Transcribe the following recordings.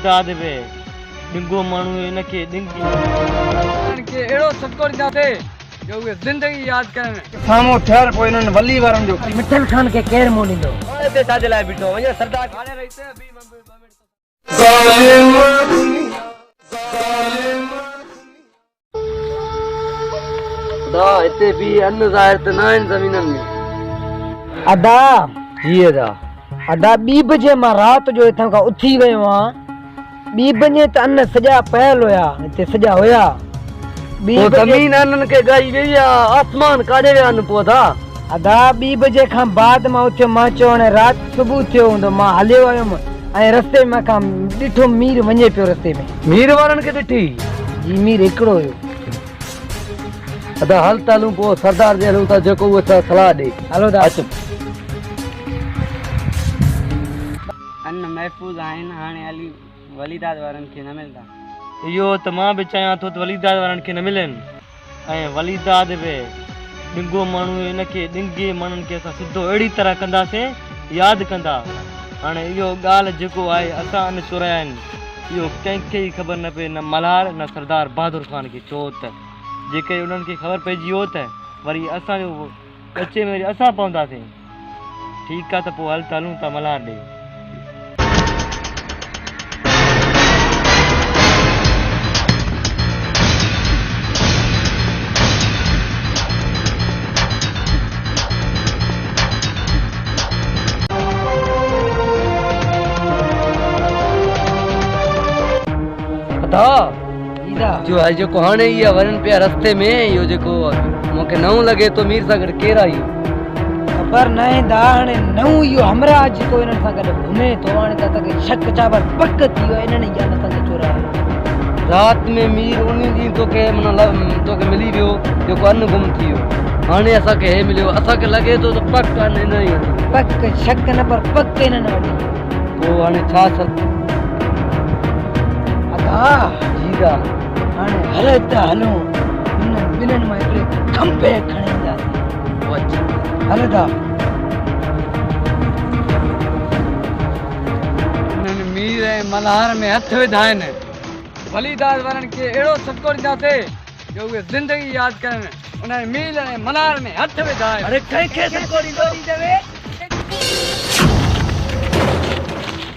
दाद वे डिंगो मानू इनके डिंगी के एड़ो सटकोर जाते जो वे जिंदगी याद करन सामो ठहर पोइ इन्हनि वली वारनि जो मिठल खान के केर मोड़ींदो ते छाजे लाइ बीठो वञो सरदार हाणे रहिते अभी दा इते भी अन्न ज़ाहिर त न आहिनि ज़मीननि में अदा जी अदा अदा 2 बजे मां रात जो इथां खां उथी वियो आं 2 बजे त अन्न सॼा पयल हुया हिते सॼा हुया वो ज़मीन अन्न के गई वई आसमान काॾे विया आहिनि पोइ दा अदा 2 बजे खां बाद मां उथियो मां चयो हाणे रात सुबुह थियो हूंदो मां हलियो आयुमि ऐं रस्ते में खां ॾिठो मीर वञे पियो रस्ते में मीर वारनि खे ॾिठी जी मीर हिकिड़ो हुयो अदा हल त हलूं पोइ सरदार जे हलूं था जेको उहो सलाह ॾे हलो दा अचो अन्न महफूज आहिनि हाणे अली वलीदाद वारनि खे न मिलंदा इहो त मां बि चाहियां थो त वलीदाद वारनि खे न मिलनि ऐं वलीदाद वे डिंगो माण्हू इनखे डिंगे माण्हुनि खे असां सिधो अहिड़ी तरह कंदासीं यादि कंदा हाणे इहो ॻाल्हि जेको आहे असां अन्न चुराया आहिनि इहो कंहिंखे ई ख़बर न पए न मल्हार न सरदार बहादुर ख़ान खे छो त जेके उन्हनि खे ख़बर पइजी वियो त वरी असांजो कचे में वरी असां पवंदासीं ठीकु आहे त पोइ हल त हलूं था मल्हार ॾे जो आहे जेको हाणे इहा वञनि पिया रस्ते में इहो जेको मूंखे नओं लॻे थो मीर सां गॾु केरु आहे ख़बर न आहे दा हाणे नओं इहो हमरा जेको इन्हनि सां गॾु घुमे थो हाणे त असांखे शक चाबर पक थी वियो इन्हनि ई असांखे चुरायो राति में मीर उन ॾींहुं तोखे तोखे मिली वियो जेको अन्न गुम थी वियो हाणे असांखे हे मिलियो असांखे लॻे थो त पक अन्न हिन ई पक शक न पर पक इन्हनि वठी पोइ हाणे छा अदा जी दा हाणे हल त हलूं हिन ॿिन्हिनि मां हिकिड़े खंभे खणी ईंदासीं हल दा उन्हनि मीर ऐं मल्हार में हथ विधा आहिनि वलीदाद वारनि खे अहिड़ो सटकोर ॾींदासीं जो उहे ज़िंदगी यादि करनि उन्हनि मीर ऐं मल्हार में हथ विधा आहिनि अरे कंहिंखे सटकोर ॾींदो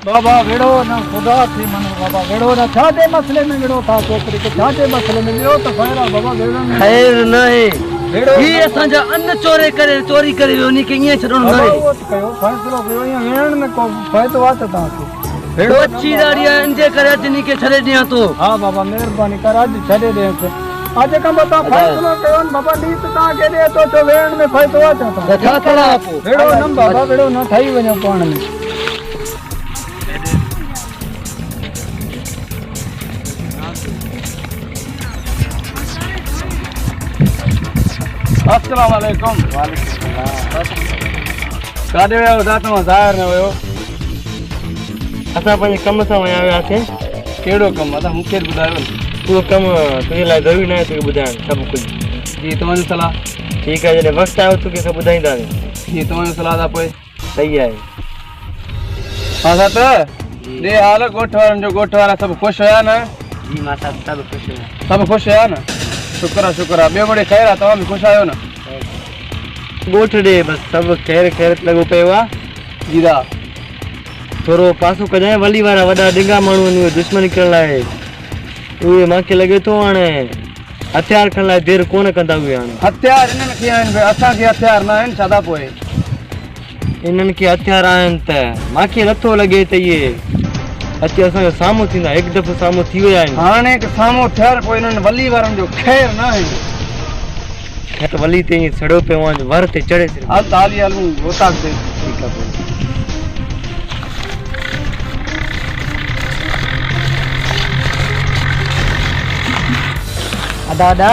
बाबा विड़ो न खुदा थी मनो बाबा विड़ो न छाजे मसले में विड़ो था छोकरी के छाजे मसले में विड़ो तो खैर बाबा विड़ो में खैर न आहे विड़ो ही असांजा अन्न चोरी करे उन्ही खे ईअं छॾणो न आहे वो तो कयो फैसलो कयो या वेण में को फ़ाइदो आहे त तव्हांखे हेड़ो अच्छी ॾाढी आहे इन जे करे अॼु नी खे छॾे ॾियां थो हा बाबा महिरबानी कर अॼु छॾे ॾियां थो अॼु खां पोइ तव्हां फैसलो कयो न बाबा ॾींहुं त तव्हांखे ॾिए थो छो वेण में फ़ाइदो आहे त छा करा पोइ विड़ो न बाबा विड़ो न ठही वञो पाण में अस्सलाम वालेकुम काॾे विया हुआ तव्हां ज़ाहिर न हुयो असां पंहिंजे कम सां विया हुआसीं कहिड़ो कमु आहे मूंखे ॿुधायो उहो कमु तुंहिंजे लाइ ज़रूरी न आहे तोखे ॿुधाइणु सभु कुझु जी तव्हांजी सलाह ठीकु आहे जॾहिं वक़्तु आयो तोखे सभु ॿुधाईंदासीं जी तव्हांजी सलाह था पोइ सही आहे हा साथ ॾे हाल ॻोठ वारनि जो ॻोठ वारा सभु ख़ुशि हुया न जी मां सभु ख़ुशि आहियां सभु ख़ुशि हुया न शुक्र आहे शुक्र आहे ॿियो बड़ी ख़ैर आहे तव्हां बि ख़ुशि आहियो न ॻोठ ॾे बसि सभु ख़ैर लॻो पियो आहे जी दा थोरो पासो कजांइ वली वारा वॾा डिंगा माण्हू आहिनि उहे दुश्मनी करण लाइ उहे मूंखे लॻे थो हाणे हथियार खणण लाइ देरि कोन कंदा उहे हाणे हथियार इन्हनि खे आहिनि भई असांखे हथियार न आहिनि छा था पोइ इन्हनि खे हथियार आहिनि त मूंखे नथो लॻे त इहे अची असांजो साम्हूं थींदा हिकु दफ़ो साम्हूं थी विया आहिनि हाणे साम्हूं थियल पोइ इन्हनि वली वारनि जो ख़ैर न आहिनि त वली ते ईअं सड़ियो पियो आहे वर ते चढ़े हल त हाली हलूं रोहतास ते ठीकु आहे दादा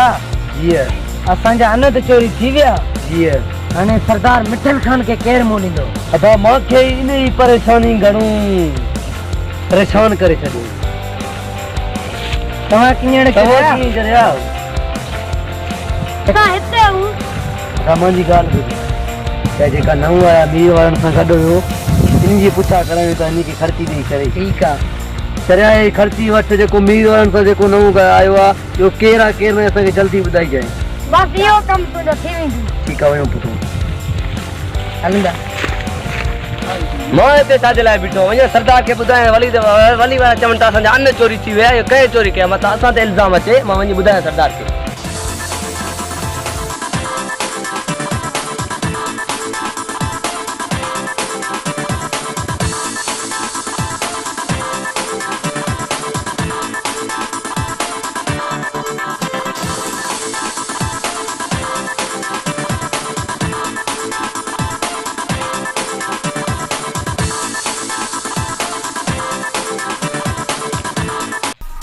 जीअं असांजा अन्न त चोरी थी विया जीअं हाणे सरदार मिठल खान के केर मोड़ींदो अदा मूंखे इन ई परेशानी घणो परेशान करे छॾियो तव्हां कीअं जरिया मुंहिंजी ॻाल्हि ॿुधी जेका नओं आया ॿी वारनि सां गॾु हुयो इन जी पुछा करायूं त इन खे ख़र्ची ॾेई करे ठीकु आहे शरिया ख़र्ची वठ जेको मीर वारनि सां जेको नओं आयो आहे इहो केरु आहे केरु न असांखे जल्दी ॿुधाई जाए। बस इहो कमु तुंहिंजो थी वेंदो। ठीकु आहे वञो पुटु हलंदा मां हिते छाजे लाइ बीठो वञे सरदार खे ॿुधायां वली वारा चवनि था असांजा अन्न चोरी थी विया इहो कंहिं चोरी कया मथां असां ते इल्ज़ाम अचे मां वञी ॿुधायां सरदार खे।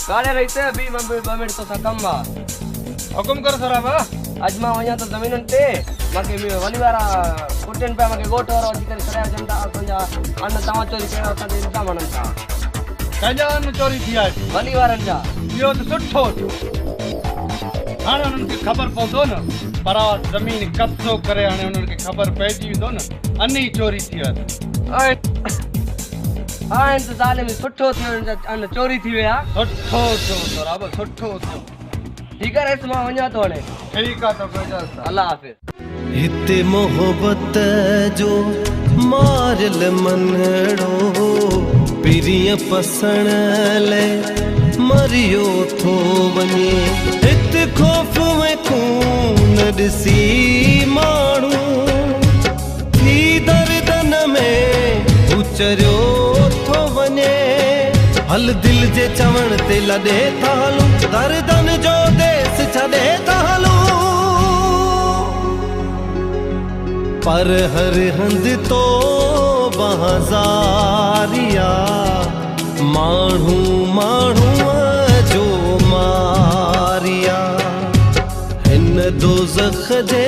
काले रहते अभी मिनट तो सा कम आ हुकुम कर सराबा आज मां वञा तो ज़मीनन ते माके वली वारा कुटन पे माके गोठ वारो अची करे सराया जंदा असांजा अन्न तव्हां चोरी कयो असां ते इल्ज़ाम हणनि था। कंहिंजा अन्न चोरी थी आहे वली वारनि जा इहो त सुठो थियो हाणे उन्हनि खे ख़बर पवंदो न पर ज़मीन कब्ज़ो करे हाणे उन्हनि खे ख़बर पइजी वेंदो न अन्न ई चोरी थी आहे। हाणे त ज़ालिम सुठो थियो अन्न चोरी थी विया। सुठो थियो सराबा सुठो थियो। ठीकु आहे मां वञा थो हाणे। ठीकु आहे त इजाज़त। अल्लाह हाफ़िज़। हिते मोहब्बत जो मारिल मनड़ो पिरिय पसण ले मरियो थो वञे हिते खौफ़ में खून ॾिसी माण्हू थी दर्दन में उचरियो थो वञे हल दिल जे चवण ते लॾे था हलूं दर्दन जो देस छॾे था हलूं पर हर हंध तो बहाज़ारिया माण्हू माण्हूअ जो मारिया हिन दोज़ख जे